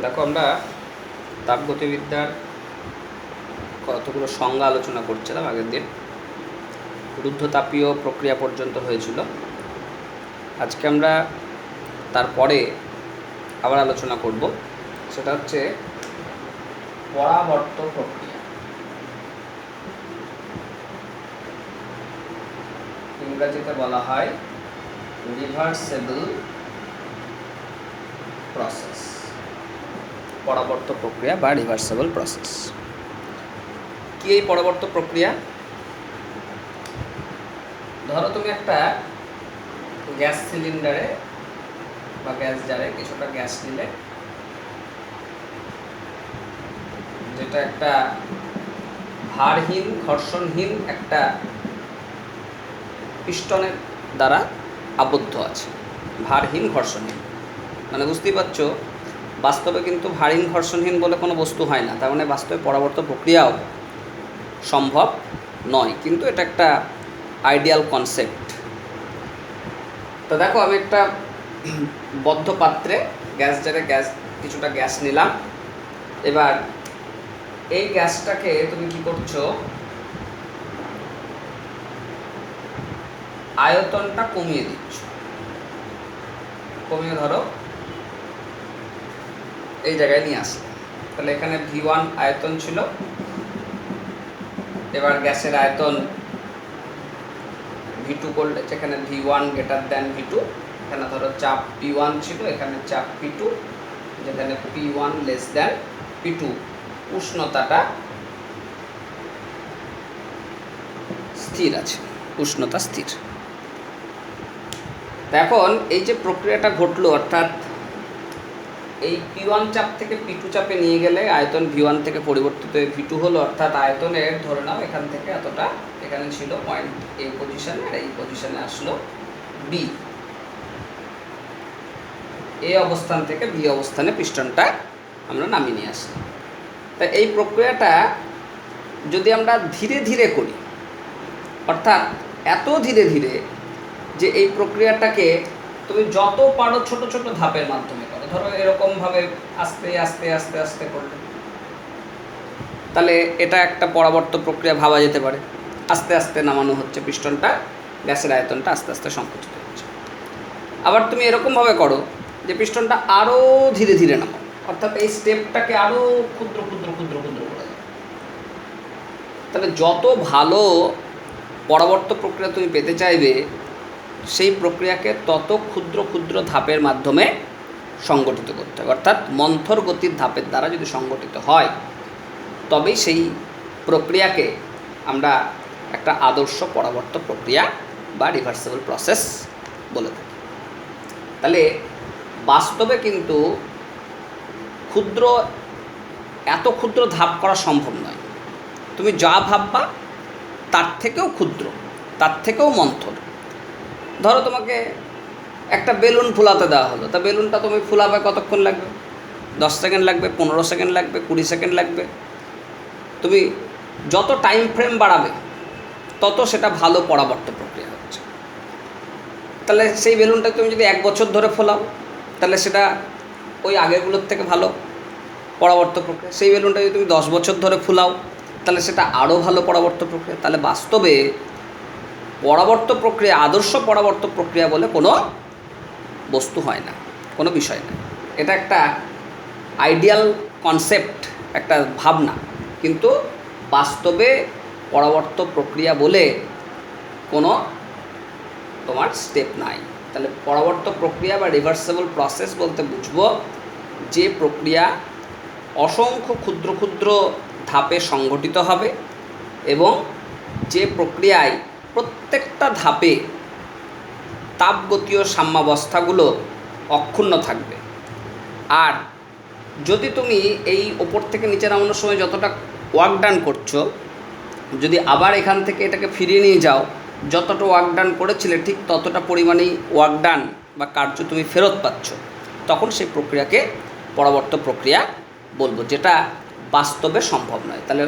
দেখো, আমরা তাপগতিবিদ্যার কতগুলো সংজ্ঞা আলোচনা করছিলাম আগের দিন। রুদ্ধতাপীয় প্রক্রিয়া পর্যন্ত হয়েছিল। আজকে আমরা তারপরে আবার আলোচনা করব, সেটা হচ্ছে পরাবর্ত প্রক্রিয়া। ইংরেজিতে বলা হয় রিভার্সেবল প্রসেস। পরাবর্ত প্রক্রিয়া বা রিভার্সেবল প্রসেস কি? এই পরাবর্ত প্রক্রিয়া, ধরো তুমি একটা গ্যাস সিলিন্ডারে বা গ্যাস জারে কিছুটা গ্যাস নিলে, যেটা একটা ভারহীন ঘর্ষণহীন একটা পিস্টনের দ্বারা আবদ্ধ আছে। ভারহীন ঘর্ষণহীন মানে বুঝতেই পারছো, বাস্তবে কিন্তু ভারহীন ঘর্ষণহীন বলে কোনো বস্তু হয় না। তার মানে বাস্তবে পরাবর্ত প্রক্রিয়াও সম্ভব নয়, কিন্তু এটা একটা আইডিয়াল কনসেপ্ট। তো দেখো, আমি একটা বদ্ধ পাত্রে গ্যাস জারে কিছুটা গ্যাস নিলাম। এবার এই গ্যাসটাকে তুমি কি করছো, আয়তনটা কমিয়ে দিচ্ছ। কমিয়ে ধরো এই জায়গায় নিয়ে আসলে, তাহলে এখানে V1 আয়তন ছিল, এবার গ্যাসের আয়তন V2 করলে, যেখানে V1 গ্রেটার দ্যান V2, এখানে ধরো চাপ P1 ছিল, এখানে চাপ P2, যেখানে P1 লেস দ্যান P2, উষ্ণতাটা স্থির আছে, উষ্ণতা স্থির। এখন এই যে প্রক্রিয়াটা ঘটলো, অর্থাৎ এই P1 চাপ থেকে P2 চাপে নিয়ে গেলে আয়তন V1 থেকে পরিবর্তিত হয়ে V2 হলো, অর্থাৎ আয়তনের ধরে নাও এখান থেকে এতটা, এখানে ছিল পয়েন্ট এই পজিশনে, আর এই পজিশনে আসলো B। এই অবস্থান থেকে B অবস্থানে পিস্টনটা আমরা নামিয়ে নিয়ে আসলাম। তাই এই প্রক্রিয়াটা যদি আমরা ধীরে ধীরে করি, অর্থাৎ এত ধীরে ধীরে যে এই প্রক্রিয়াটাকে তুমি যত পারো ছোট ছোট ধাপের মাধ্যমে করো, ধরো এরকমভাবে আস্তে আস্তে আস্তে আস্তে করলে, তাহলে এটা একটা পরাবর্ত প্রক্রিয়া ভাবা যেতে পারে। আস্তে আস্তে নামানো হচ্ছে পিস্টনটা, গ্যাসের আয়তনটা আস্তে আস্তে সংকুচিত হচ্ছে। আবার তুমি এরকমভাবে করো যে পিস্টনটা আরও ধীরে ধীরে নামাও, অর্থাৎ এই স্টেপটাকে আরও ক্ষুদ্র ক্ষুদ্র ক্ষুদ্র ক্ষুদ্র করে দাও। তাহলে যত ভালো পরাবর্ত প্রক্রিয়া তুমি পেতে চাইবে, সেই প্রক্রিয়াকে তত ক্ষুদ্র ক্ষুদ্র ধাপের মাধ্যমে সংগঠিত করতে হবে। অর্থাৎ মন্থর গতির ধাপের দ্বারা যদি সংগঠিত হয়, তবেই সেই প্রক্রিয়াকে আমরা একটা আদর্শ পরাবর্ত প্রক্রিয়া বা রিভার্সেবল প্রসেস বলে থাকি। তাহলে বাস্তবে কিন্তু এত ক্ষুদ্র ধাপ করা সম্ভব নয়। তুমি যা ভাববা তার থেকেও ক্ষুদ্র, তার থেকেও মন্থর। ধরো তোমাকে একটা বেলুন ফুলাতে দেওয়া হলো, তা বেলুনটা তুমি ফুলাবে কতক্ষণ লাগবে? 10 সেকেন্ড লাগবে, 15 সেকেন্ড লাগবে, 20 সেকেন্ড লাগবে। তুমি যত টাইম ফ্রেম বাড়াবে তত সেটা ভালো পরাবর্ত প্রক্রিয়া হচ্ছে। তাহলে সেই বেলুনটা তুমি যদি 1 বছর ধরে ফোলাও, তাহলে সেটা ওই আগেরগুলোর থেকে ভালো পরাবর্ত প্রক্রিয়া। সেই বেলুনটা যদি তুমি 10 বছর ধরে ফুলাও, তাহলে সেটা আরও ভালো পরাবর্ত প্রক্রিয়া। তাহলে বাস্তবে পরাবর্ত প্রক্রিয়া, আদর্শ পরাবর্ত প্রক্রিয়া বলে কোনো বস্তু হয় না, কোনো বিষয় না। এটা একটা আইডিয়াল কনসেপ্ট, একটা ভাবনা, কিন্তু বাস্তবে পরাবর্ত প্রক্রিয়া বলে কোনো তোমার স্টেপ নাই। তাহলে পরাবর্ত প্রক্রিয়া বা রিভার্সেবল প্রসেস বলতে বুঝবো যে প্রক্রিয়া অসংখ্য ক্ষুদ্র ক্ষুদ্র ধাপে সংগঠিত হবে এবং যে প্রক্রিয়ায় প্রত্যেকটা ধাপে তাপগতীয় সাম্যাবস্থাগুলো অক্ষুণ্ণ থাকবে। আর যদি তুমি এই ওপর থেকে নিচে নামানোর সময় যতটা ওয়ার্ক ডান করছো, যদি আবার এখান থেকে এটাকে ফিরিয়ে নিয়ে যাও, যতটা ওয়ার্ক ডান করেছিলে ঠিক ততটা পরিমাণেই ওয়ার্ক ডান বা কার্য তুমি ফেরত পাচ্ছ, তখন সেই প্রক্রিয়াকে পরাবর্ত প্রক্রিয়া বলবো, যেটা বাস্তবে সম্ভব নয়। তাহলে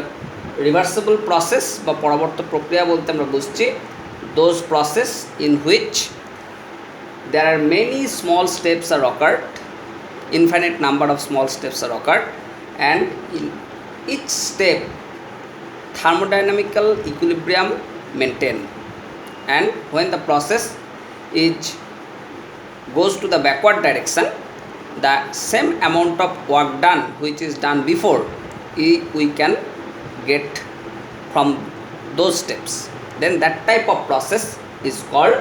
রিভার্সেবল প্রসেস বা পরাবর্ত প্রক্রিয়া বলতে আমরা বুঝছি those process in which there are many small steps are occurred infinite number of small steps are occurred, and in each step thermodynamical equilibrium maintained, and when the process is goes to the backward direction, the same amount of work done which is done before we can get from those steps, then that type of process is called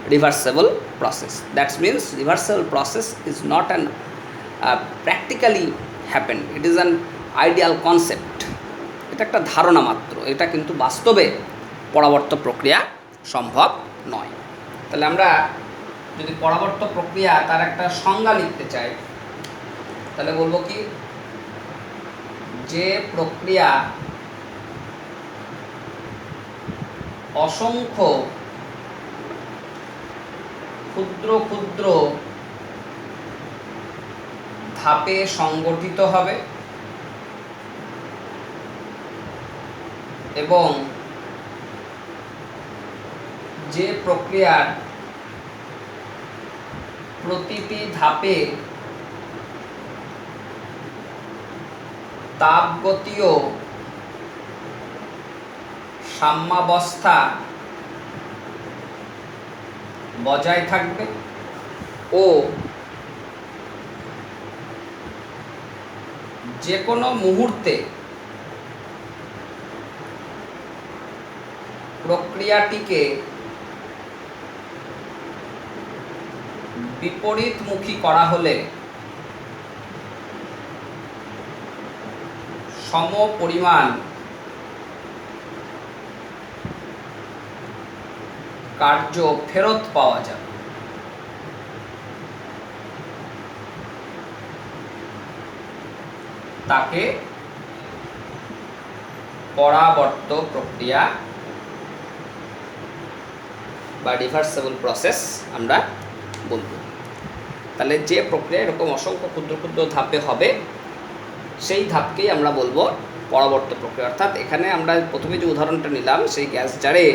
reversible process. That means reversible process is not an practically happen, it is an ideal concept, এটা একটা ধারণা মাত্র, এটা কিন্তু বাস্তবে পরাবর্ত প্রক্রিয়া সম্ভব নয়। তাহলে আমরা যদি পরাবর্ত প্রক্রিয়া তার একটা সংজ্ঞা লিখতে চাই, তাহলে বলবো কি, যে প্রক্রিয়া অসংখ্য ক্ষুদ্র ক্ষুদ্র ধাপে সংগঠিত হবে এবং যে প্রক্রিয়ার প্রতিটি ধাপে তাপগতীয় সাম্যাবস্থা বজায় থাকবে ও যে কোনো মুহূর্তে প্রক্রিয়াটিকে বিপরীতমুখী করা হলে সম পরিমাণ কার্য ফেরত পাওয়া যাবে। তাকে পরাবর্ত প্রক্রিয়া বা রিভার্সেবল প্রসেস আমরা বলব। তাহলে যে প্রক্রিয়া এরকম অসংখ্য ক্ষুদ্র ক্ষুদ্র ধাপে হবে সেই ধাপকেই আমরা বলবো পরাবর্ত প্রক্রিয়া। অর্থাৎ এখানে আমরা প্রথমে যে উদাহরণটা নিলাম, সেই গ্যাস জারে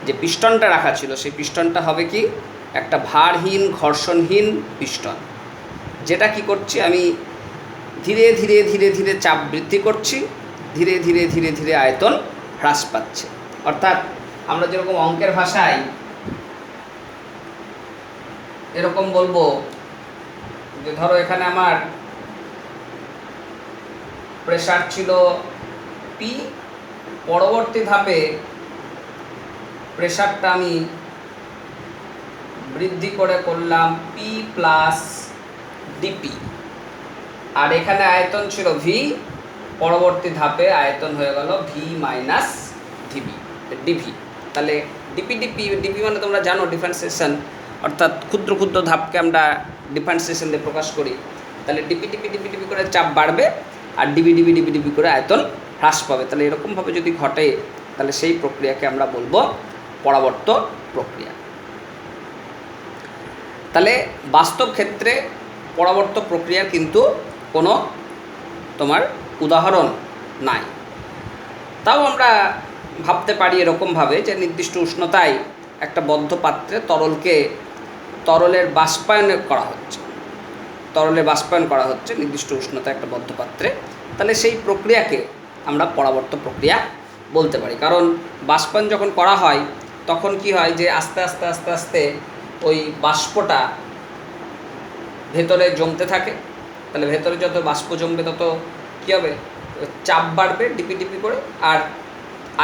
যে পিস্টনটা রাখা ছিল সেই পিস্টনটা হবে কি, একটা ভারহীন ঘর্ষণহীন পিস্টন, যেটা কি করছি আমি ধীরে ধীরে ধীরে ধীরে চাপ বৃদ্ধি করছি, ধীরে ধীরে ধীরে ধীরে আয়তন হ্রাস পাচ্ছে। অর্থাৎ আমরা যেরকম অঙ্কের ভাষায় এরকম বলবো যে ধরো এখানে আমার প্রেসার ছিল পি, পরবর্তী ধাপে প্রেসারটা আমি বৃদ্ধি করে করলাম পি প্লাস ডিপি, আর এখানে আয়তন ছিল ভি, পরবর্তী ধাপে আয়তন হয়ে গেল ভি মাইনাস ডিভি ডিভি। তাহলে ডিপি ডিপি ডিপি মানে তোমরা জানো ডিফারেন্সিয়েশন, অর্থাৎ ক্ষুদ্র ক্ষুদ্র ধাপকে আমরা ডিফারেন্সিয়েশন দিয়ে প্রকাশ করি। তাহলে ডিপি ডিপি ডিপি ডিপি করে চাপ বাড়বে আর ডিবি ডিবি ডিবি ডিবি করে আয়তন হ্রাস পাবে। তাহলে এরকমভাবে যদি ঘটে তাহলে সেই প্রক্রিয়াকে আমরা বলবো পরাবর্ত প্রক্রিয়া। তাহলে বাস্তব ক্ষেত্রে পরাবর্ত প্রক্রিয়ার কিন্তু কোনো তোমার উদাহরণ নাই। তাও আমরা ভাবতে পারি এরকমভাবে যে নির্দিষ্ট উষ্ণতায় একটা বদ্ধ পাত্রে তরলের বাষ্পায়ন করা হচ্ছে, তরলের বাষ্পায়ন করা হচ্ছে নির্দিষ্ট উষ্ণতায় একটা বদ্ধ পাত্রে, তাহলে সেই প্রক্রিয়াকে আমরা পরাবর্ত প্রক্রিয়া বলতে পারি। কারণ বাষ্পায়ন যখন করা হয় তখন কি হয় যে আস্তে আস্তে আস্তে আস্তে ওই বাষ্পটা ভেতরে জমতে থাকে। তাহলে ভেতরে যত বাষ্প জমবে তত কী হবে, চাপ বাড়বে ডিপি ডিপি করে, আর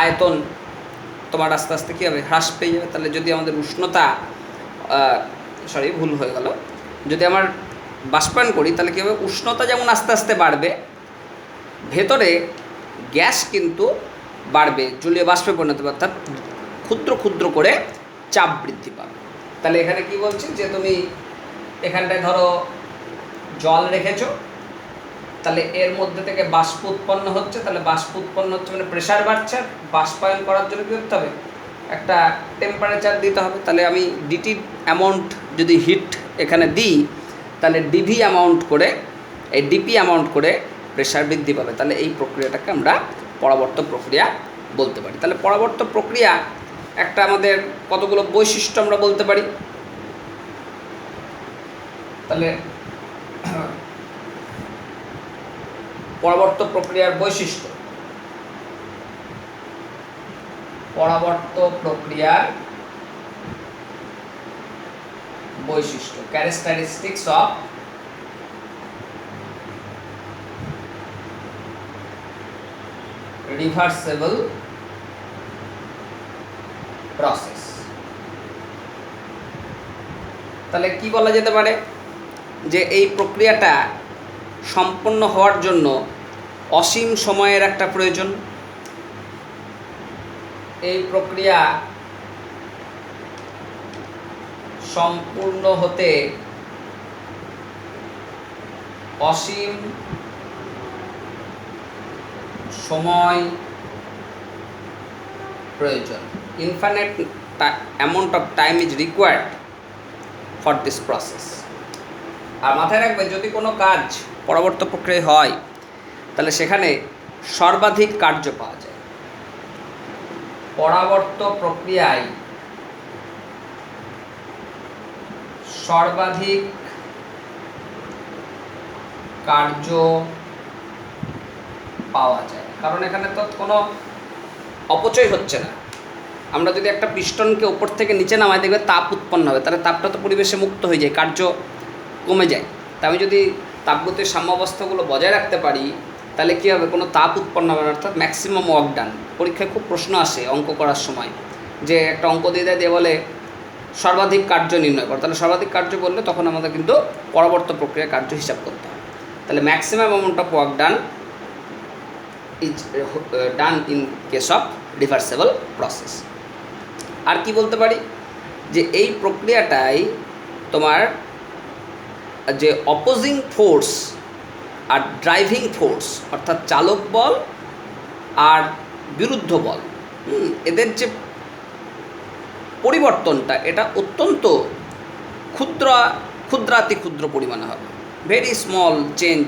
আয়তন তোমার আস্তে আস্তে কী হবে, হ্রাস পেয়ে যাবে। তাহলে যদি আমাদের উষ্ণতা ভুল হয়ে গেল, যদি আমার বাষ্পায়ন করি তাহলে কী হবে, উষ্ণতা যেমন আস্তে আস্তে বাড়বে, ভেতরে গ্যাস কিন্তু বাড়বে, জলীয় বাষ্পে পরিণত হবে, অর্থাৎ ক্ষুদ্র ক্ষুদ্র করে চাপ বৃদ্ধি পাবে। তাহলে এখানে কি বলছি যে তুমি এখানটায় ধরো জল রেখেছো, তাহলে এর মধ্যে থেকে বাষ্প উৎপন্ন হচ্ছে, তাহলে বাষ্প উৎপন্ন হচ্ছে মানে প্রেশার বাড়ছে, আর বাষ্পায়ন করার জন্য কী করতে হবে, একটা টেম্পারেচার দিতে হবে। তাহলে আমি ডিটি অ্যামাউন্ট যদি হিট এখানে দিই তাহলে ডিভি অ্যামাউন্ট করে, এই ডিপি অ্যামাউন্ট করে প্রেশার বৃদ্ধি পাবে। তাহলে এই প্রক্রিয়াটাকে আমরা পরাবর্ত প্রক্রিয়া বলতে পারি। তাহলে পরাবর্ত প্রক্রিয়া একটা আমাদের কতগুলো বৈশিষ্ট্য আমরা বলতে পারি। তাহলে পরাবর্ত প্রক্রিয়ার বৈশিষ্ট্য, পরাবর্ত প্রক্রিয়ার বৈশিষ্ট্য, ক্যারেক্টারিস্টিক্স অফ রিভার্সেবল প্রসেস। তাহলে কি বলা যেতে পারে, যে এই প্রক্রিয়াটা সম্পন্ন হওয়ার জন্য অসীম সময়ের একটা প্রয়োজন। এই প্রক্রিয়া সম্পূর্ণ হতে অসীম সময় প্রয়োজন। Infinite amount of time is required for this process. আর মাথায় রাখবে, যদি কোনো কাজ পরবর্তী প্রক্রিয়ায় হয় তাহলে সেখানে সর্বাধিক কার্য পাওয়া যায়। পরাবর্ত প্রক্রিয়ায় সর্বাধিক কার্য পাওয়া যায়, কারণ এখানে তো কোনো অপচয় হচ্ছে না। আমরা যদি একটা পিস্টনকে উপর থেকে নিচে নামাই, দেখবে তাপ উৎপন্ন হবে, তাহলে তাপটা তো পরিবেশে মুক্ত হয়ে যায়, কার্য কমে যায়। তা আমি যদি তাপগতির সাম্যাবস্থাগুলো বজায় রাখতে পারি তাহলে কী হবে, কোনো তাপ উৎপন্ন হবে না, অর্থাৎ ম্যাক্সিমাম ওয়ার্ক ডান। পরীক্ষায় খুব প্রশ্ন আসে অঙ্ক করার সময়, যে একটা অঙ্ক দিয়ে বলে সর্বাধিক কার্য নির্ণয় করো, তাহলে সর্বাধিক কার্য বললে তখন আমাদের কিন্তু পরবর্তী প্রক্রিয়ার কার্য হিসাব করতে হয়। তাহলে maximum amount of work done is done in case of reversible process. আর কি বলতে পারি, যে এই প্রক্রিয়াটাই তোমার যে অপোজিং ফোর্স আর ড্রাইভিং ফোর্স, অর্থাৎ চালক বল আর বিরুদ্ধ বল, এদের যে পরিবর্তনটা, এটা অত্যন্ত ক্ষুদ্রাতি ক্ষুদ্র পরিমাণে হবে। Very small change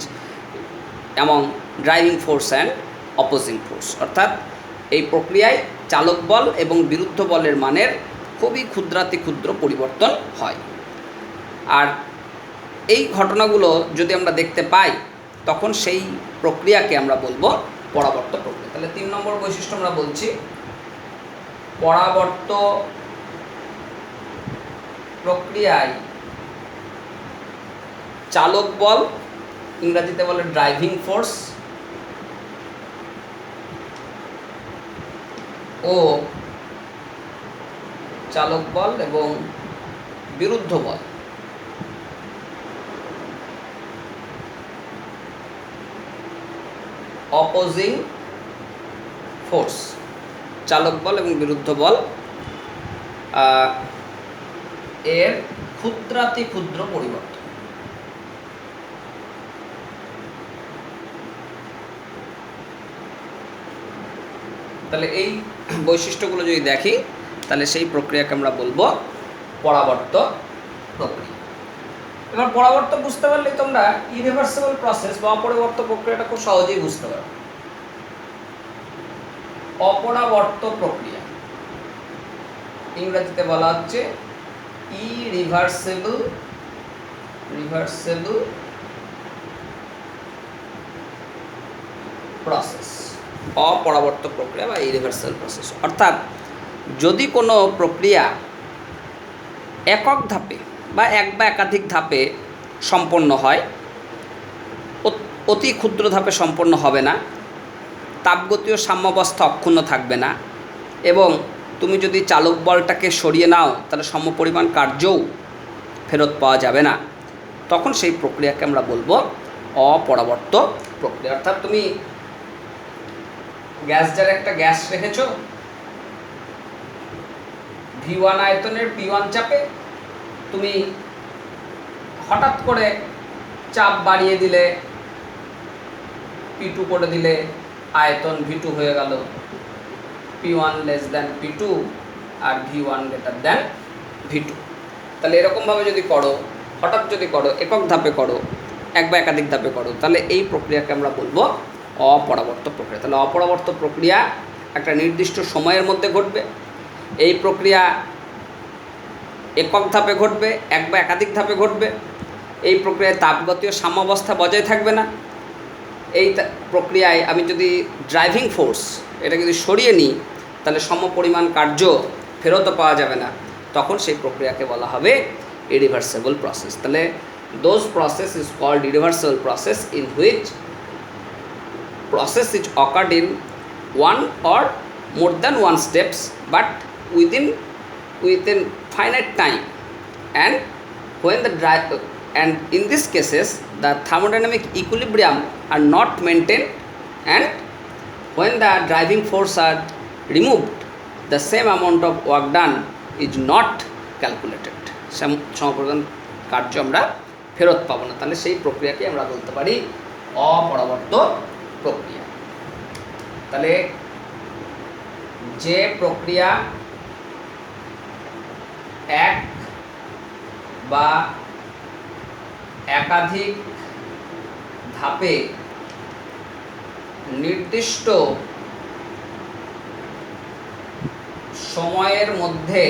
among driving force and opposing force, অর্থাৎ এই প্রক্রিয়ায় চালক বল এবং বিরুদ্ধ বলের মানের খুবই ক্ষুদ্রাতি ক্ষুদ্র পরিবর্তন হয়। আর এই ঘটনাগুলো যদি আমরা দেখতে পাই তখন সেই প্রক্রিয়াকে আমরা বলবো পরাবর্ত প্রক্রিয়া। তাহলে 3 নম্বর বৈশিষ্ট্য আমরা বলছি, পরাবর্ত প্রক্রিয়ায় চালক বল, ইংরেজিতে বলে ড্রাইভিং ফোর্স, ও চালক বল এবং বিরুদ্ধ বল অপোজিং ফোর্স, চালক বল এবং বিরুদ্ধ বল এর ক্ষুদ্রাতি ক্ষুদ্র পরিবর্তন। তাহলে এই বৈশিষ্ট্যগুলো যদি দেখি তাহলে সেই প্রক্রিয়াকে আমরা বলবো পরাবর্ত প্রক্রিয়া। এবার পরাবর্ত বুঝতে পারলে তোমরা ইরিভার্সিবল প্রসেস বা অপরিবর্ত প্রক্রিয়াটা খুব সহজেই বুঝতে পারবে। অপরাবর্ত প্রক্রিয়া ইংরেজিতে বলা হচ্ছে ইরিভার্সিবল প্রসেস, অপরাবর্ত প্রক্রিয়া বা ইরিভার্সিবল প্রসেস। অর্থাৎ যদি কোনো প্রক্রিয়া একক ধাপে বা এক বা একাধিক ধাপে সম্পন্ন হয়, অতি ক্ষুদ্র ধাপে সম্পন্ন হবে না, তাপগতীয় সাম্যাবস্থা অক্ষুণ্ণ থাকবে না, এবং তুমি যদি চালক বলটাকে সরিয়ে নাও তাহলে সমপরিমাণ কার্যও ফেরত পাওয়া যাবে না, তখন সেই প্রক্রিয়াকে আমরা বলবো অপরাবর্ত প্রক্রিয়া। অর্থাৎ তুমি গ্যাস জারে একটা গ্যাস রেখেছো, V1 আয়তনের P1 চাপে, তুমি হঠাৎ করে চাপ বাড়িয়ে দিলে, P2 করে দিলে, আয়তন V2 হয়ে গেল, P1 লেস দ্যান P2 আর V1 গ্রেটার দ্যান V2। তাহলে এরকমভাবে যদি করো, হঠাৎ যদি করো, একক ধাপে করো, এক বা একাধিক ধাপে করো, তাহলে এই প্রক্রিয়াকে আমরা বলবো অপরাবর্ত প্রক্রিয়া। তাহলে অপরাবর্ত প্রক্রিয়া একটা নির্দিষ্ট সময়ের মধ্যে ঘটবে। এই প্রক্রিয়া একক ধাপে ঘটবে, এক বা একাধিক ধাপে ঘটবে। এই প্রক্রিয়ায় তাপগতীয় সাম্যাবস্থা বজায় থাকবে না, এই প্রক্রিয়ায় আমি যদি ড্রাইভিং ফোর্স এটাকে যদি সরিয়ে নিই, তাহলে সমপরিমাণ কার্য ফেরতও পাওয়া যাবে না, তখন সেই প্রক্রিয়াকে বলা হবে ইরিভার্সেবল প্রসেস। তাহলে those process is called irreversible process in which process is occurred in one or more than one steps but within finite time, and when the and in these cases the thermodynamic equilibrium are not maintained, and when the driving force are removed the same amount of work done is not calculated, সমপরিমাণ কার্য আমরা ফেরত পাবো না। তাহলে সেই প্রক্রিয়াকে আমরা বলতে পারি অপরাবর্ত প্রক্রিয়া। তাহলে যে প্রক্রিয়া এক বা একাধিক ধাপে নির্দিষ্ট সময়ের মধ্যে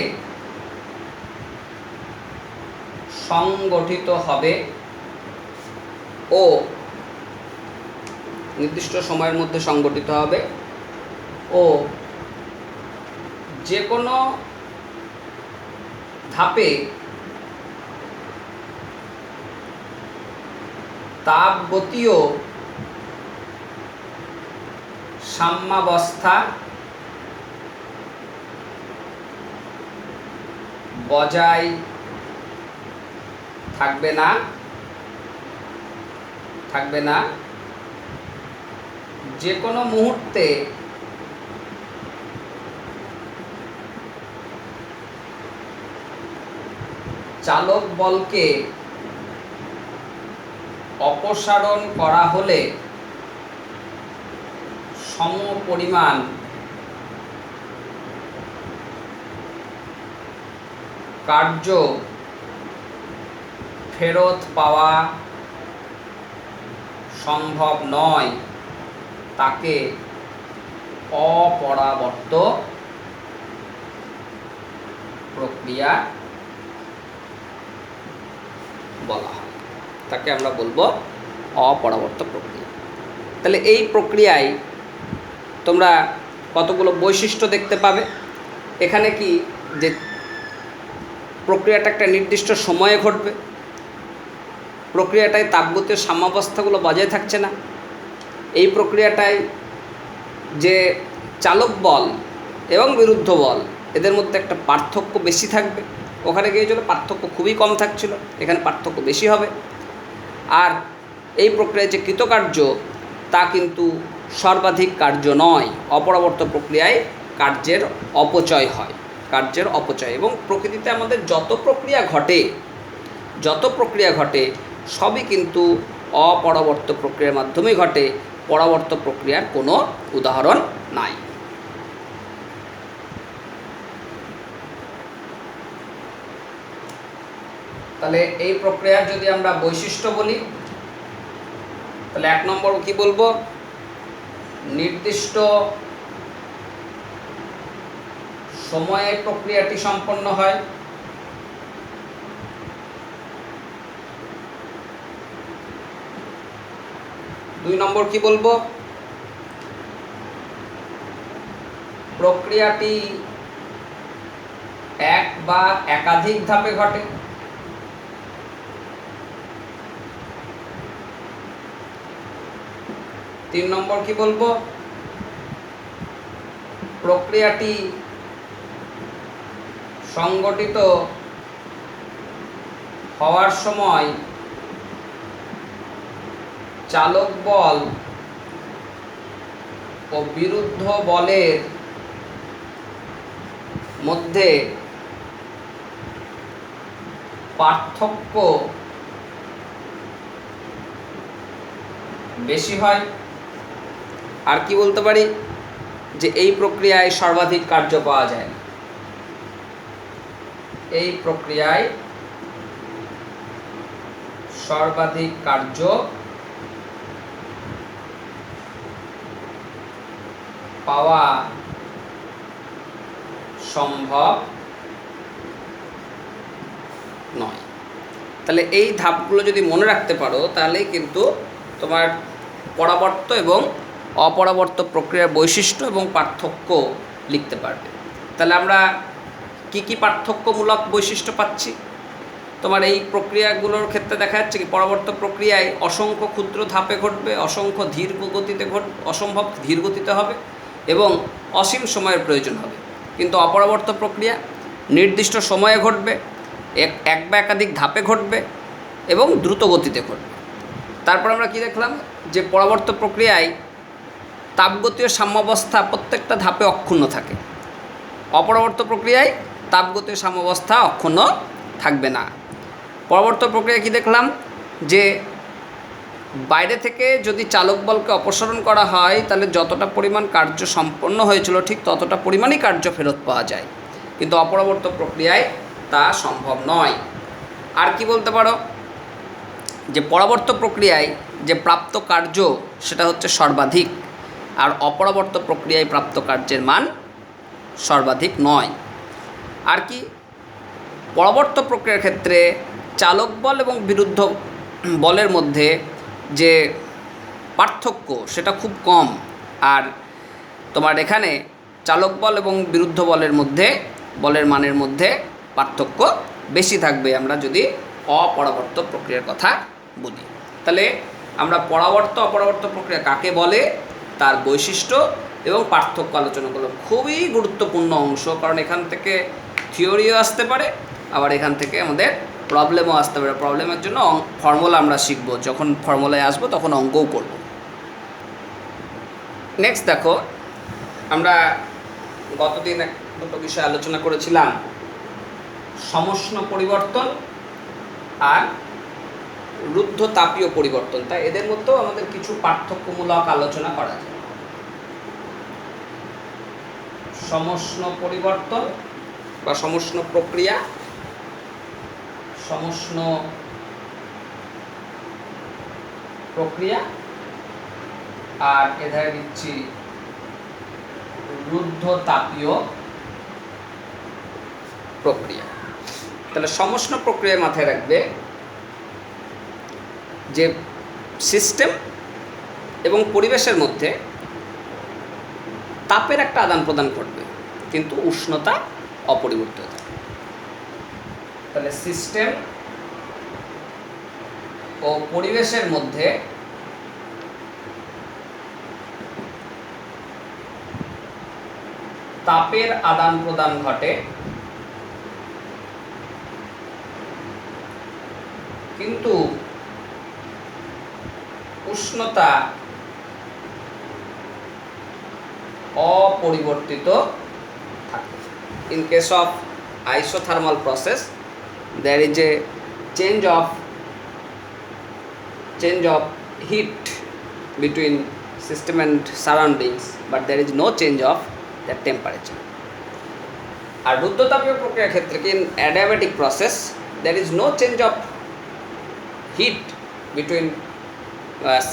সংগঠিত হবে ও নির্দিষ্ট সময়ের মধ্যে সংগঠিত হবে ও যে কোনো ধাপে তাপগতীয় সাম্যাবস্থা বজায় থাকবে না, যে কোনো মুহূর্তে চালক বলকে অপসারণ করা হলে সমপরিমাণ কার্য ফেরত পাওয়া সম্ভব নয়, তাকে অপরাবর্ত প্রক্রিয়া বলা হয়। তাকে আমরা বলবো অপরাবর্ত প্রক্রিয়া। তাহলে এই প্রক্রিয়ায় তোমরা কতগুলো বৈশিষ্ট্য দেখতে পাবে। এখানে কি যে প্রক্রিয়াটা একটা নির্দিষ্ট সময়ে ঘটবে, প্রক্রিয়াটায় তাপগতীয় সাম্যাবস্থাগুলো বজায় থাকছে না, এই প্রক্রিয়াটায় যে চালক বল এবং বিরুদ্ধ বল এদের মধ্যে একটা পার্থক্য বেশি থাকবে। ওখানে গিয়েছিল পার্থক্য খুবই কম থাকছিল, এখানে পার্থক্য বেশি হবে। আর এই প্রক্রিয়ায় যে কৃতকার্য তা কিন্তু সর্বাধিক কার্য নয়, অপরাবর্ত প্রক্রিয়ায় কার্যের অপচয় হয়, কার্যের অপচয়। এবং প্রকৃতিতে আমাদের যত প্রক্রিয়া ঘটে সবই কিন্তু অপরাবর্ত প্রক্রিয়ার মাধ্যমেই ঘটে, পরাবর্ত প্রক্রিয়ার কোনো উদাহরণ নাই। তাহলে এই প্রক্রিয়ার যদি আমরা বৈশিষ্ট্য বলি, তাহলে 1 নম্বর কি বলবো, নির্দিষ্ট সময়ে প্রক্রিয়াটি সম্পন্ন হয়। 2 নম্বর কি বলবো, প্রক্রিয়াটি এক বা একাধিক ধাপে ঘটে। 3 নম্বর কি বলবো, প্রক্রিয়াটি সংগঠিত হওয়ার সময় চালক বল ও বিরুদ্ধ বলের মধ্যে পার্থক্য বেশি হয়। আর কি বলতে পারি, যে এই প্রক্রিয়ায় সর্বাধিক কার্য পাওয়া যায় না, এই প্রক্রিয়ায় সর্বাধিক কার্য পাওয়া সম্ভব নয়। তাহলে এই ধাপগুলো যদি মনে রাখতে পারো তাহলেই কিন্তু তোমার পরাবর্ত এবং অপরাবর্ত প্রক্রিয়ার বৈশিষ্ট্য এবং পার্থক্য লিখতে পারবে। তাহলে আমরা কি কি পার্থক্যমূলক বৈশিষ্ট্য পাচ্ছি? তোমার এই প্রক্রিয়াগুলোর ক্ষেত্রে দেখা যাচ্ছে কি পরাবর্ত প্রক্রিয়ায় অসংখ্য ক্ষুদ্র ধাপে ঘটবে, অসংখ্য ধীর গতিতে অসম্ভব ধীর গতিতে হবে এবং অসীম সময়ের প্রয়োজন হবে। কিন্তু অপরাবর্ত প্রক্রিয়া নির্দিষ্ট সময়ে ঘটবে, এক বা একাধিক ধাপে ঘটবে এবং দ্রুত গতিতে ঘটবে। তারপর আমরা কি দেখলাম যে পরাবর্ত প্রক্রিয়ায় তাপগতীয় সাম্যাবস্থা প্রত্যেকটা ধাপে অক্ষুণ্ণ থাকে। অপরাবর্ত প্রক্রিয়ায় তাপগতীয় সাম্যাবস্থা অক্ষুণ্ণ থাকবে না। পরবর্তী প্রক্রিয়া কি দেখলাম যে বাইরে থেকে যদি চালক বলকে অপসারণ করা হয় তাহলে যতটা পরিমাণ কার্য সম্পন্ন হয়েছিল ঠিক ততটা পরিমাণই কার্য ফেরত পাওয়া যায়, কিন্তু অপরাবর্ত প্রক্রিয়ায় তা সম্ভব নয়। আর কি বলতে পারো যে পরাবর্ত প্রক্রিয়ায় যে প্রাপ্ত কার্য সেটা হচ্ছে সর্বাধিক, আর অপরাবর্ত প্রক্রিয়ায় প্রাপ্ত কার্যের মান সর্বাধিক নয়। আর কি পরবর্ত প্রক্রিয়ার ক্ষেত্রে চালক বল এবং বিরুদ্ধ বলের মধ্যে যে পার্থক্য সেটা খুব কম, আর তোমার এখানে চালক বল এবং বিরুদ্ধ বলের মধ্যে বলের মানের মধ্যে পার্থক্য বেশি থাকবে আমরা যদি অপরাবর্ত প্রক্রিয়ার কথা বলি। তাহলে আমরা পরাবর্ত অপরাবর্ত প্রক্রিয়া কাকে বলে, তার বৈশিষ্ট্য এবং পার্থক্য আলোচনা করলাম। খুবই গুরুত্বপূর্ণ অংশ, কারণ এখান থেকে থিওরিও আসতে পারে, আবার এখান থেকে আমাদের প্রবলেমও আসতে পারে। প্রবলেমের জন্য ফর্মুলা আমরা শিখব, যখন ফর্মুলায় আসবো তখন অঙ্কও করব। নেক্সট দেখো, আমরা গতদিন দুটো বিষয় আলোচনা করেছিলাম, সমষ্ণ পরিবর্তন আর রুদ্ধ তাপীয় পরিবর্তন। তাই এদের মধ্যেও আমাদের কিছু পার্থক্যমূলক আলোচনা করা যায়। সমষ্ণ পরিবর্তন বা সমষ্ণ প্রক্রিয়া, সমষ্ণ প্রক্রিয়া, আর এধারে দিচ্ছি রুদ্ধ তাপীয় প্রক্রিয়া। তাহলে সমষ্ণ প্রক্রিয়ার মাথায় রাখবে যে সিস্টেম এবং পরিবেশের মধ্যে তাপের একটা আদান প্রদান ঘটবে কিন্তু উষ্ণতা অপরিবর্তিত থাকবে। তাহলে সিস্টেম ও পরিবেশের মধ্যে তাপের আদান প্রদান ঘটে কিন্তু উষ্ণতা অপরিবর্তিত থাকে। In case of isothermal process, there is a change of heat between system and surroundings, but there is no change of the temperature. আর রুদ্ধতাপীয় প্রক্রিয়ার ক্ষেত্রে in adiabatic process, there is no change of heat between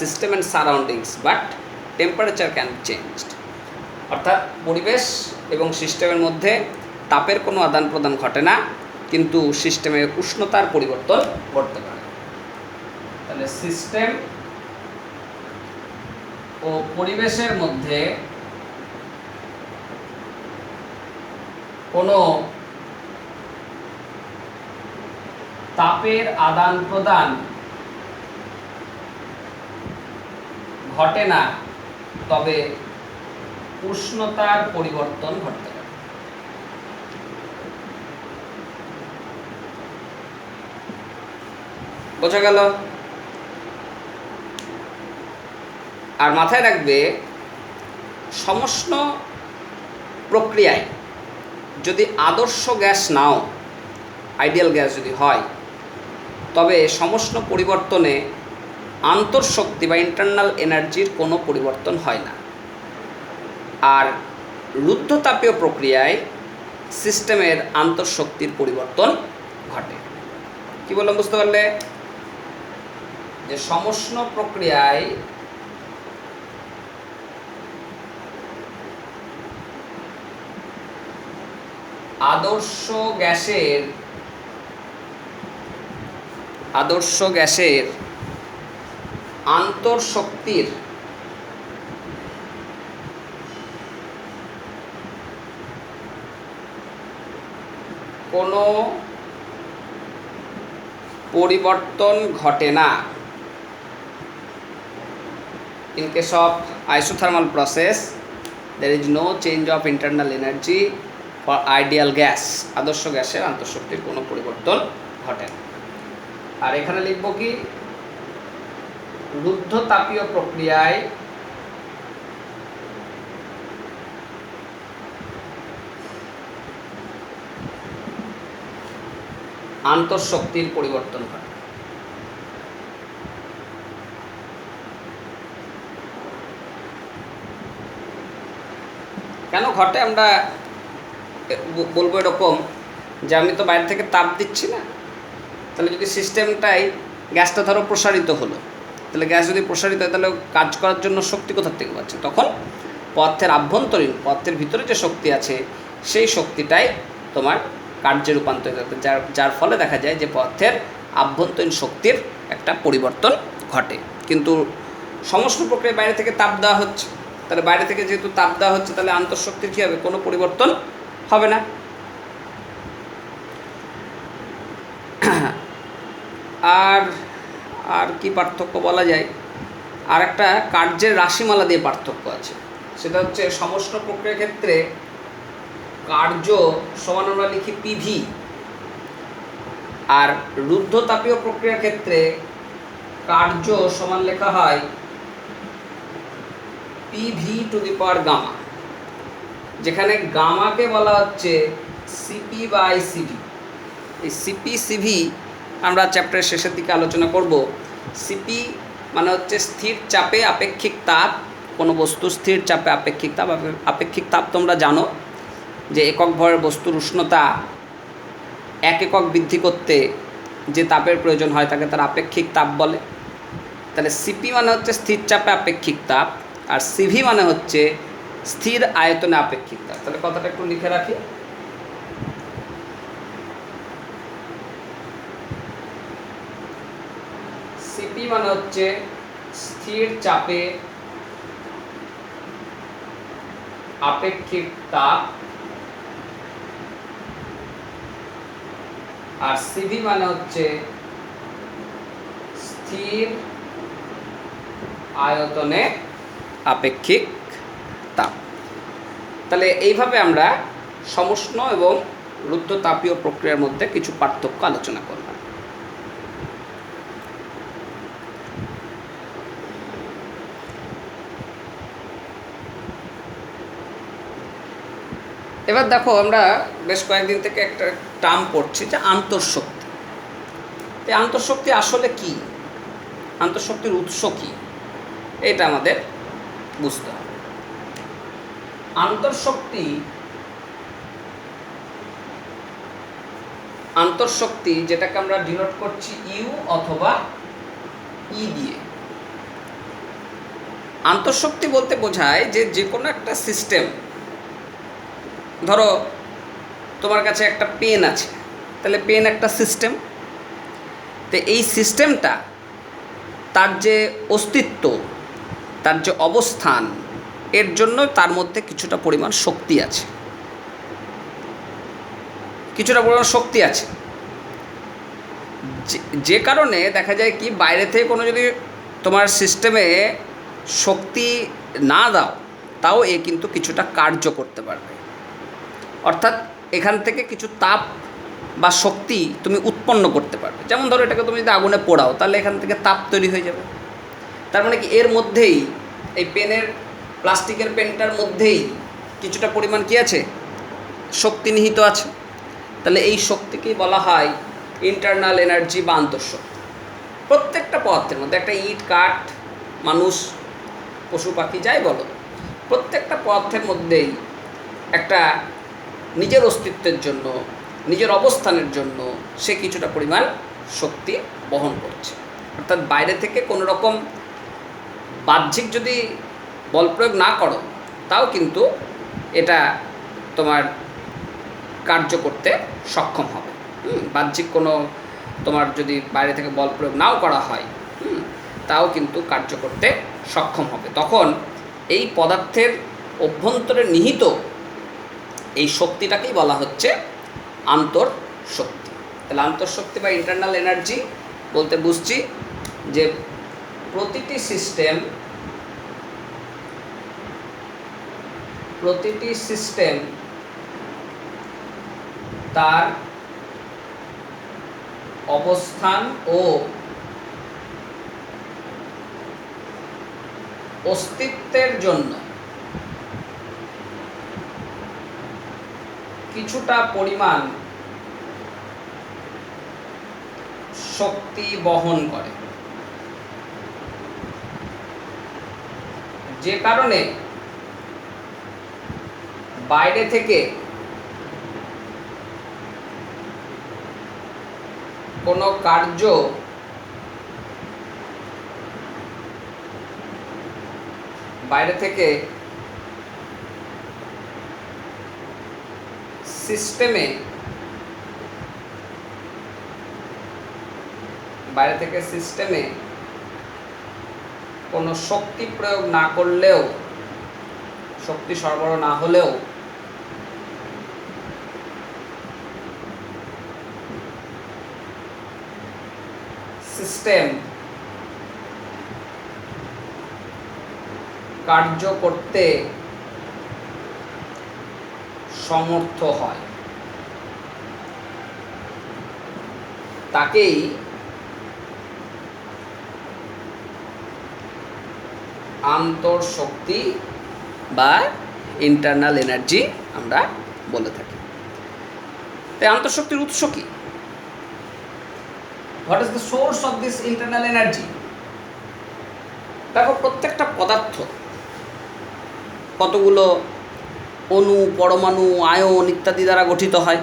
system and surroundings, but temperature can be changed. অর্থাৎ পরিবেশ এবং সিস্টেমের মধ্যে তাপের কোনো আদান প্রদান ঘটে না, কিন্তু সিস্টেমের উষ্ণতার পরিবর্তন ঘটতে পারে। তাহলে সিস্টেম ও পরিবেশের মধ্যে কোনো তাপের আদান প্রদান ঘটে না, তবে উষ্ণতার পরিবর্তন ঘটতে পারে। বোঝা গেল? আর মাথায় রাখবে সমষ্ণ প্রক্রিয়ায় যদি আদর্শ গ্যাস নাও, আইডিয়াল গ্যাস যদি হয়, তবে সমষ্ণ পরিবর্তনে আন্তঃশক্তি বা ইন্টারনাল এনার্জির কোনো পরিবর্তন হয় না। আর রুদ্ধতাপীয় প্রক্রিয়ায় সিস্টেমের আন্তঃশক্তির পরিবর্তন ঘটে। কি বললাম বুঝতে পারলে? যে সমষ্ণ প্রক্রিয়ায় আদর্শ গ্যাসের আন্তঃশক্তির কোনো পরিবর্তন ঘটে না। In case of isothermal process there is no change of internal energy for ideal gas। আদর্শ গ্যাসের আন্তঃশক্তির কোনো পরিবর্তন ঘটে না। আর এখানে লিখব কি, রুদ্ধ তাপীয় প্রক্রিয়ায় আন্তঃশক্তির পরিবর্তন ঘটে। কেন ঘটে আমরা বলবো এরকম যে আমি তো বাইরে থেকে তাপ দিচ্ছি না, তাহলে যদি সিস্টেমটাই গ্যাসটা ধরো প্রসারিত হলো, তাহলে গ্যাস যদি প্রসারিত হয় তাহলে কাজ করার জন্য শক্তি কোথা থেকে পাচ্ছে? তখন পদার্থের আভ্যন্তরীণ, পদার্থের ভিতরে যে শক্তি আছে সেই শক্তিটাই তোমার কার্যে রূপান্তরিত হতে, যার ফলে দেখা যায় যে পদার্থের আভ্যন্তরীণ শক্তির একটা পরিবর্তন ঘটে। কিন্তু সমস্ত প্রক্রিয়ায় বাইরে থেকে তাপ দেওয়া হচ্ছে, তাহলে বাইরে থেকে যেহেতু তাপ দেওয়া হচ্ছে তাহলে আন্তঃশক্তির কী হবে? কোনো পরিবর্তন হবে না। আর আর কি পার্থক্য বলা যায়? আর একটা কার্যের রাশিমালা দিয়ে পার্থক্য আছে, সেটা হচ্ছে সমস্ত প্রক্রিয়ার ক্ষেত্রে কার্য সমান আমরা লিখি পিভি, আর রুদ্ধ তাপীয় প্রক্রিয়ার ক্ষেত্রে কার্য সমান লেখা হয় PV to the power gamma, যেখানে গামাকে বলা হচ্ছে সিপি বাই সিভি। এই সিপি সিভি আমরা চ্যাপ্টারের শেষের দিকে আলোচনা করব। সিপি মানে হচ্ছে স্থির চাপে আপেক্ষিক তাপ, কোনো বস্তু স্থির চাপে আপেক্ষিক তাপ। আপেক্ষিক তাপ তোমরা জানো যে একক ভরের বস্তুর উষ্ণতা 1 একক বৃদ্ধি করতে যে তাপের প্রয়োজন হয় তাকে তার আপেক্ষিক তাপ বলে। তাহলে সিপি মানে হচ্ছে স্থির চাপে আপেক্ষিক তাপ, আর সিভি মানে হচ্ছে স্থির আয়তনে আপেক্ষিক তাপ। তাহলে কথাটা একটু লিখে রাখি। সিপি মানে হচ্ছে স্থির চাপে আপেক্ষিক তাপ, আর সিভি মানে হচ্ছে স্থির আয়তনে আপেক্ষিক তাপ। তাহলে এইভাবে আমরা সমুষ্ণ এবং রুদ্ধ তাপীয় প্রক্রিয়ার মধ্যে কিছু পার্থক্য আলোচনা করব। এবার দেখো, আমরা বেশ কয়েকদিন থেকে একটা টার্ম পড়ছি যে আন্তঃশক্তি। এই আন্তঃশক্তি আসলে কি, আন্তঃশক্তির উৎস কি, এটা আমাদের বুঝতে হবে। আন্তঃশক্তি যেটাকে আমরা ডিনোট করছি ইউ অথবা ই দিয়ে। আন্তঃশক্তি বলতে বোঝায় যে কোনো একটা সিস্টেম, ধরো তোমার কাছে একটা পেন আছে, তাহলে পেন একটা সিস্টেম। তো এই সিস্টেমটা তার যে অস্তিত্ব, তার যে অবস্থান, এর জন্য তার মধ্যে কিছুটা পরিমাণ শক্তি আছে, যে কারণে দেখা যায় কি, বাইরে থেকে কোনো যদি তোমার সিস্টেমে শক্তি না দাও তাও এ কিন্তু কিছুটা কার্য করতে পারবে। অর্থাৎ এখান থেকে কিছু তাপ বা শক্তি তুমি উৎপন্ন করতে পারবে। যেমন ধরো এটাকে তুমি যদি আগুনে পোড়াও তাহলে এখান থেকে তাপ তৈরি হয়ে যাবে। তার মানে কি, এর মধ্যেই, এই পেনের, প্লাস্টিকের পেনটার মধ্যেই কিছুটা পরিমাণ কি আছে? শক্তি নিহিত আছে। তাহলে এই শক্তিকেই বলা হয় ইন্টারনাল এনার্জি বা আন্তঃশক্তি। প্রত্যেকটা পদার্থের মধ্যে, একটা ইট, কাঠ, মানুষ, পশু পাখি যাই বলো, প্রত্যেকটা পদার্থের মধ্যেই একটা নিজের অস্তিত্বের জন্য, নিজের অবস্থানের জন্য সে কিছুটা পরিমাণ শক্তি বহন করছে। অর্থাৎ বাইরে থেকে কোনো রকম বাহ্যিক যদি বল প্রয়োগ না করো তাও কিন্তু এটা তোমার কার্য করতে সক্ষম হবে। বাহ্যিক কোনো তোমার যদি বাইরে থেকে বল প্রয়োগ নাও করা হয় তাও কিন্তু কার্য করতে সক্ষম হবে। তখন এই পদার্থের অভ্যন্তরে নিহিত এই শক্তিটাকেই বলা হচ্ছে আন্তঃশক্তি। তাহলে আন্তঃশক্তি বা ইন্টারনাল এনার্জি বলতে বুঝছি যে প্রতিটি সিস্টেম তার অবস্থান ও অস্তিত্বের জন্য কিছুটা পরিমাণ শক্তি বহন করে, যে কারণে বাইরে থেকে কোনো কার্য সিস্টেমে কোনো শক্তি প্রয়োগ না করলেও, শক্তি সরবরাহ না হলেও সিস্টেম কার্য করতে সমর্থ হয়, তাকেই আন্তঃশক্তি বা ইন্টারনাল এনার্জি আমরা বলে থাকি। তাই আন্তঃশক্তির উৎস কি? What is the source of this internal energy? দেখো, প্রত্যেকটা পদার্থ কতগুলো অণু, পরমাণু, আয়ন ইত্যাদি দ্বারা গঠিত হয়।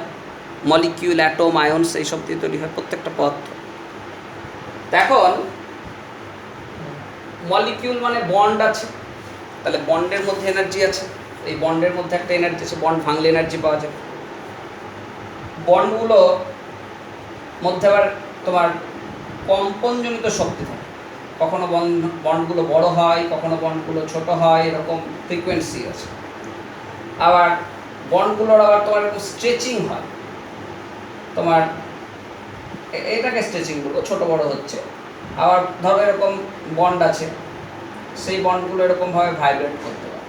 মলিকিউল, অ্যাটম, আয়নস এইসব দিয়ে তৈরি হয় প্রত্যেকটা পদার্থ। এখন মলিকিউল মানে বন্ড আছে, তাহলে বন্ডের মধ্যে এনার্জি আছে। এই বন্ডের মধ্যে একটা এনার্জি আছে, বন্ড ভাঙলে এনার্জি পাওয়া যায়। বন্ডগুলো মধ্যে আবার তোমার কম্পনজনিত শক্তি থাকে, কখনো বন্ডগুলো বড় হয়, কখনো বন্ডগুলো ছোট হয়, এরকম ফ্রিকোয়েন্সি আছে। আবার বন্ডগুলোর আবার তোমার একটু স্ট্রেচিং হয়, তোমার এটাকে স্ট্রেচিং বলবো, ছোট বড় হচ্ছে। আবার ধরো এরকম বন্ড আছে, সেই বন্ডগুলো এরকমভাবে ভাইব্রেট করতে পারে,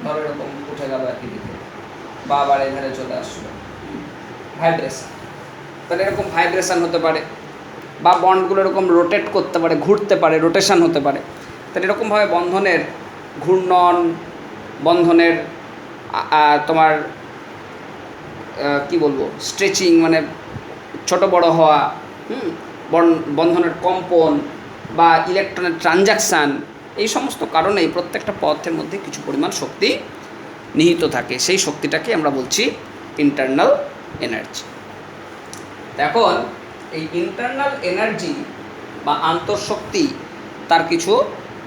ধরো এরকম উঠে গেল একই দিকে বা আবার এধারে চলে আসলো, ভাইব্রেশন। তাহলে এরকম ভাইব্রেশন হতে পারে, বা বন্ডগুলো এরকম রোটেট করতে পারে, ঘুরতে পারে, রোটেশন হতে পারে। তাহলে এরকমভাবে বন্ধনের ঘূর্ণন, বন্ধনের তোমার কি বলবো, স্ট্রেচিং মানে ছোট বড় হওয়া, বন্ধনের কম্পন বা ইলেকট্রনের ট্রানজাকশান, এই সমস্ত কারণেই প্রত্যেকটা পদার্থের মধ্যে কিছু পরিমাণ শক্তি নিহিত থাকে। সেই শক্তিটাকে আমরা বলছি ইন্টারনাল এনার্জি। এখন এই ইন্টারনাল এনার্জি বা আন্তঃশক্তি তার কিছু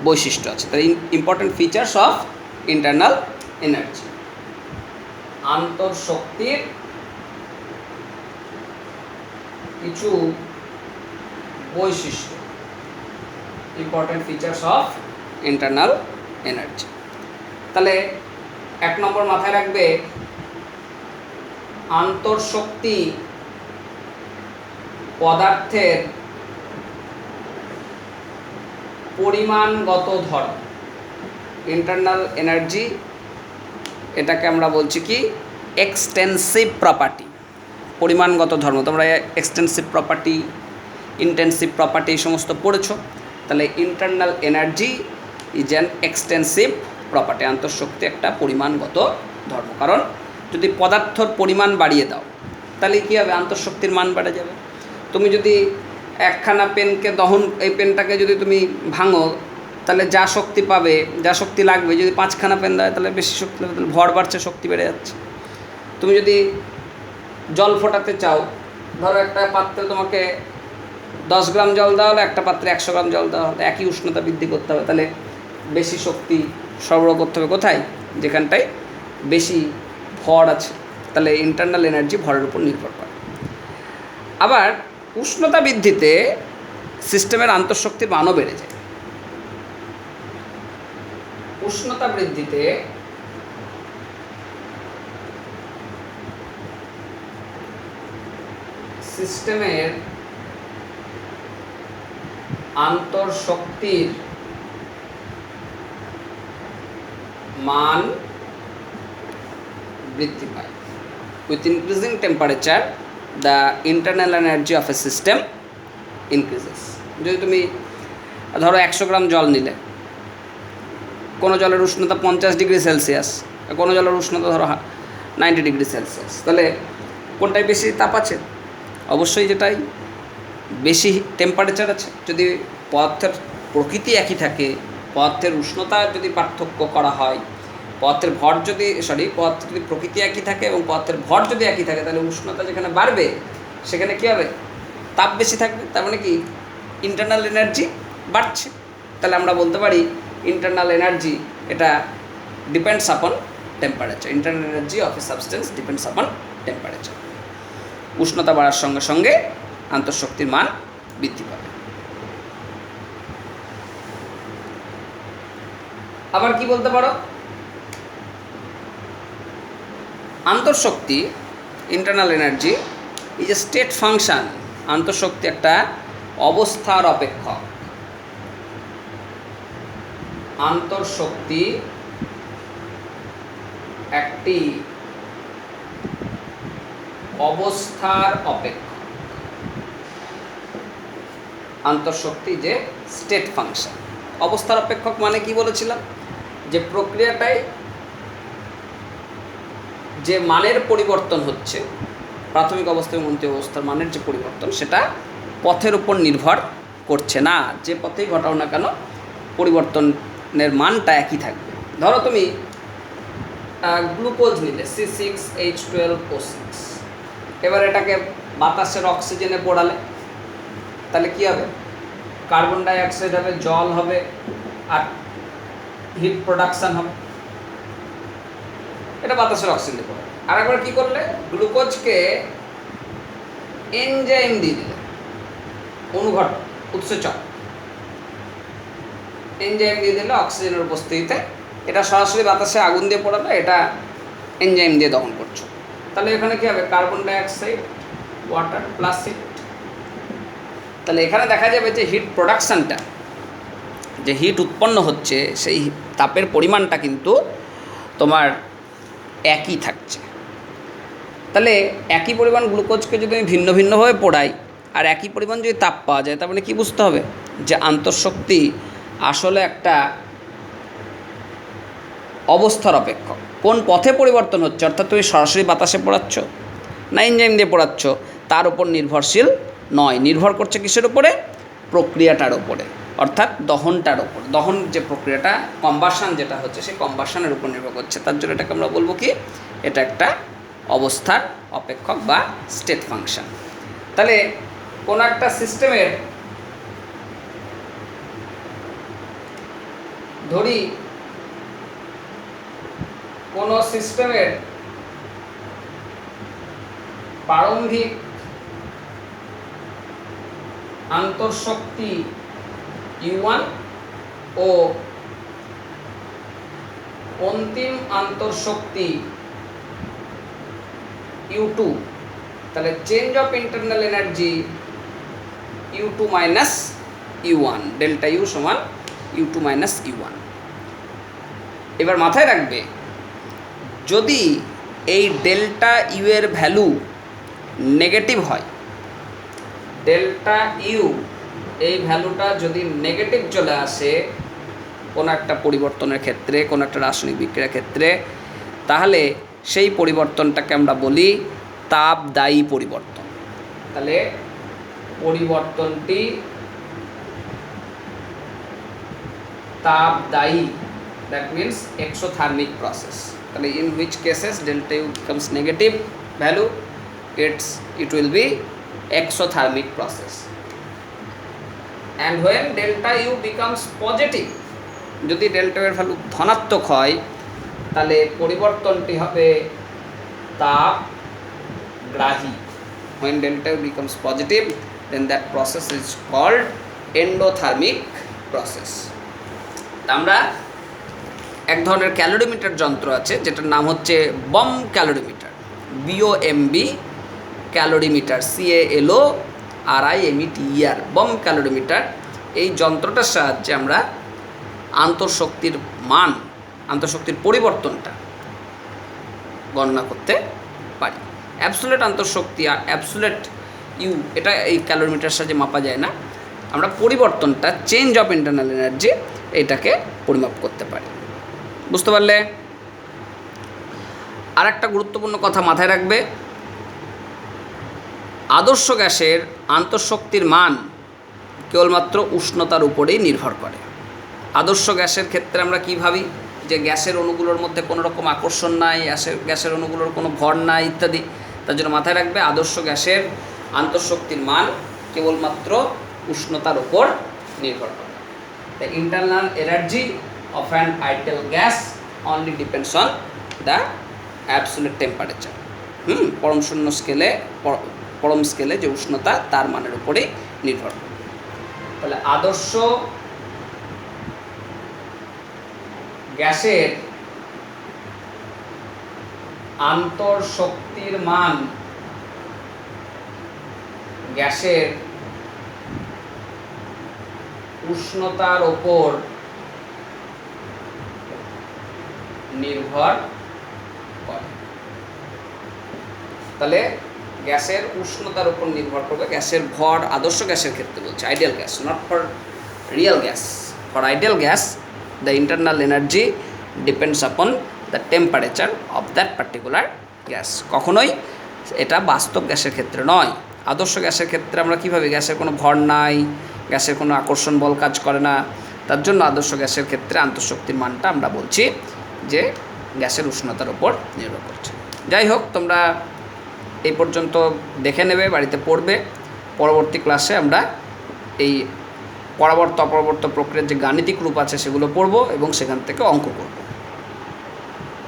বৈশিষ্ট্য আছে। তার important features of internal energy. আন্তঃশক্তির কিছু বৈশিষ্ট্য, important features of internal energy. তাহলে 1 নম্বর মাথায় রাখবে, আন্তঃশক্তি পদার্থের পরিমাণগত ধর্ম। ইন্টারনাল এনার্জি এটাকে আমরা বলছি কি এক্সটেন্সিভ প্রপার্টি, পরিমাণগত ধর্ম। তোমরা এক্সটেন্সিভ প্রপার্টি, ইন্টেন্সিভ প্রপার্টি এই সমস্ত পড়েছো। তাহলে internal energy is an extensive property. আন্তঃশক্তি একটা পরিমাণগত ধর্ম। কারণ যদি পদার্থর পরিমাণ বাড়িয়ে দাও তাহলে কী হবে, আন্তঃশক্তির মান বেড়ে যাবে। তুমি যদি একখানা পেনকে এই পেনটাকে যদি তুমি ভাঙো তাহলে যা শক্তি পাবে, যা শক্তি লাগবে, যদি 5খানা পেন দেয় তাহলে বেশি শক্তি লাগবে, তাহলে ভর বাড়ছে, শক্তি বেড়ে যাচ্ছে। তুমি যদি জল ফোটাতে চাও, ধরো একটা পাত্রে তোমাকে 10 গ্রাম জল দেওয়া হলো, একটা পাত্রে 100 গ্রাম জল দেওয়া হলো, একই উষ্ণতা বৃদ্ধি করতে হবে, তাহলে বেশি শক্তি সরবরাহ করতে হবে কোথায়, যেখানটায় বেশি ভর আছে। তাহলে ইন্টারনাল এনার্জি ভরের উপর নির্ভর করে। আবার উষ্ণতা বৃদ্ধিতে সিস্টেমের আন্তঃশক্তির মানও বেড়ে যায়। উষ্ণতা বৃদ্ধিতে সিস্টেমের আন্তঃশক্তির মান বৃদ্ধি পায়। With increasing temperature the internal energy of a system increases. যদি তুমি ধরো 100 গ্রাম জল নিলে, কোনো জলের উষ্ণতা 50 ডিগ্রি সেলসিয়াস, কোনো জলের উষ্ণতা ধরো 90 ডিগ্রি সেলসিয়াস, তাহলে কোনটায় বেশি তাপ আছে? অবশ্যই যেটাই বেশি টেম্পারেচার আছে। যদি পদার্থের প্রকৃতি একই থাকে, পদার্থের উষ্ণতা যদি পার্থক্য করা হয়, পদার্থের ভর যদি পদার্থের যদি প্রকৃতি একই থাকে এবং পদার্থের ভর যদি একই থাকে, তাহলে উষ্ণতা যেখানে বাড়বে সেখানে কী হবে? তাপ বেশি থাকবে। তার মানে কি ইন্টারনাল এনার্জি বাড়ছে। তাহলে আমরা বলতে পারি ইন্টারনাল এনার্জি এটা depends upon temperature. Internal energy of A substance depends upon temperature. উষ্ণতা বাড়ার সঙ্গে সঙ্গে আন্তঃশক্তির মান বৃদ্ধি পাবে। আবার কি বলতে পারো? আন্তঃশক্তি, internal energy is a state function. আন্তঃশক্তি একটা অবস্থার অপেক্ষক। আন্তঃশক্তি একটি অবস্থার অপেক্ষক। আন্তঃশক্তি যে স্টেট ফাংশন। অবস্থার অপেক্ষক মানে কি বলেছিলাম? যে প্রক্রিয়াটাই যে মানের পরিবর্তন হচ্ছে, প্রাথমিক অবস্থা এবং অন্তিম অবস্থার মানের যে পরিবর্তন, সেটা পথের উপর নির্ভর করছে না। যে পথেই ঘটাও না কেন পরিবর্তনের মানটা একই থাকবে। ধরো তুমি গ্লুকোজ নিলে C6H12O6, এবার এটাকে বাতাসের অক্সিজেনে পোড়ালে তাহলে কী হবে? কার্বন ডাইঅক্সাইড হবে, জল হবে, আর হিট প্রোডাকশান হবে। এটা বাতাসের অক্সিজেনে পোড়ালে। আর একবার কী করলে? গ্লুকোজকে এনজাইম দিয়ে দিলে, অনুঘটক, উৎসেচক এনজাইম দিয়ে দিলে অক্সিজেনের উপস্থিতিতে। এটা সরাসরি বাতাসে আগুন দিয়ে পোড়ালে, এটা এনজাইম দিয়ে দহন করছো। তাহলে এখানে কী হবে? Carbon dioxide, water plus heat. তাহলে এখানে দেখা যাবে যে হিট প্রোডাকশানটা, যে হিট উৎপন্ন হচ্ছে, সেই তাপের পরিমাণটা কিন্তু তোমার একই থাকছে। তাহলে একই পরিমাণ গ্লুকোজকে যদি আমি ভিন্ন ভিন্নভাবে পোড়াই আর একই পরিমাণ যদি তাপ পাওয়া যায়, তার মানে কী বুঝতে হবে? যে আন্তঃশক্তি আসলে একটা অবস্থার অপেক্ষক। কোন পথে পরিবর্তন হচ্ছে, অর্থাৎ তুমি সরাসরি বাতাসে পোড়াচ্ছ না এনজাইম দিয়ে পোড়াচ্ছ, তার উপর নির্ভরশীল নয়। নির্ভর করছে কিসের উপরে? প্রক্রিয়াটার উপরে, অর্থাৎ দহনটার উপর। দহন যে প্রক্রিয়াটা, কম্বাসন যেটা হচ্ছে, সেই কম্বাসনের উপর নির্ভর করছে। তার জন্য এটাকে আমরা বলবো কি? এটা একটা অবস্থার অপেক্ষক বা স্টেট ফাংশন। তাহলে কোনো একটা সিস্টেমের, ধরি কোনো সিস্টেমের প্রারম্ভিক আন্তঃশক্তি U1 ও অন্তিম আন্তঃশক্তি U2, তাহলে change of internal energy U2 minus U1, delta U সমান U2 মাইনাস U1। এবার মাথায় রাখবে, যদি এই ডেল্টা ইউ এর ভ্যালু নেগেটিভ হয়, ডেল্টা ইউ এই ভ্যালুটা যদি নেগেটিভ চলে আসে কোনো একটা পরিবর্তনের ক্ষেত্রে, কোনো একটা রাসায়নিক বিক্রিয়ার ক্ষেত্রে, তাহলে সেই পরিবর্তনটাকে আমরা বলি তাপদায়ী পরিবর্তন। তাহলে পরিবর্তনটি তাপদায়ী, দ্যাট মিনস এক্সোথার্মিক প্রসেস। তাহলে in which cases delta U becomes negative value, it will be exothermic process. And when delta U becomes positive, যদি ডেল্টা এর ভ্যালু ধনাত্মক হয়, তাহলে পরিবর্তনটি হবে তাপগ্রাহী। When delta U becomes positive, then that process is called endothermic process. আমরা এক ধরনের ক্যালোরিমিটার যন্ত্র আছে, যেটার নাম হচ্ছে bomb calorimeter, BOMB calorimeter, CALORIMETER, bomb calorimeter, এই যন্ত্রটার সাহায্যে আমরা আন্তঃশক্তির মান, আন্তঃশক্তির পরিবর্তনটা গণনা করতে পারি। অ্যাবসোলিউট আন্তঃশক্তি আর অ্যাবসোলিউট ইউ, এটা এই ক্যালোরিমিটারের সাহায্যে মাপা যায় না। আমরা পরিবর্তনটা, চেঞ্জ অফ ইন্টারনাল এনার্জি, এটাকে পরিমাপ করতে পারি। বুঝতে পারলে? আর একটা গুরুত্বপূর্ণ কথা মাথায় রাখবে, আদর্শ গ্যাসের আন্তঃশক্তির মান কেবলমাত্র উষ্ণতার উপরেই নির্ভর করে। আদর্শ গ্যাসের ক্ষেত্রে আমরা কী ভাবি যে গ্যাসের অণুগুলোর মধ্যে কোনো রকম আকর্ষণ নাই, গ্যাসের অণুগুলোর কোনো ভর নাই ইত্যাদি। তার জন্য মাথায় রাখবে আদর্শ গ্যাসের আন্তঃশক্তির মান কেবলমাত্র উষ্ণতার উপর নির্ভর করে। The internal energy of an ideal gas only depends on the absolute temperature. পরম স্কেলে যে উষ্ণতা, তার মানের উপরেই নির্ভর করে। তাহলে আদর্শ গ্যাসের আন্তঃশক্তির মান গ্যাসের উষ্ণতার ওপর নির্ভর করে। তাহলে গ্যাসের উষ্ণতার উপর নির্ভর করবে, গ্যাসের ভর, আদর্শ গ্যাসের ক্ষেত্রে বলছে, ideal gas, not for real gas. For ideal gas the internal energy depends upon the temperature of that particular gas. কখনোই এটা বাস্তব গ্যাসের ক্ষেত্রে নয়। আদর্শ গ্যাসের ক্ষেত্রে আমরা কীভাবে, গ্যাসের কোনো ভর নাই, গ্যাসের কোনো আকর্ষণ বল কাজ করে না, তার জন্য আদর্শ গ্যাসের ক্ষেত্রে আন্তঃশক্তির মানটা আমরা বলছি যে গ্যাসের উষ্ণতার উপর নির্ভর করছে। যাই হোক, তোমরা এই পর্যন্ত দেখে নেবে, বাড়িতে পড়বে। পরবর্তী ক্লাসে আমরা এই পরাবর্ত অপরবর্ত প্রক্রিয়ার যে গাণিতিক রূপ আছে সেগুলো পড়ব এবং সেখান থেকে অঙ্ক করব।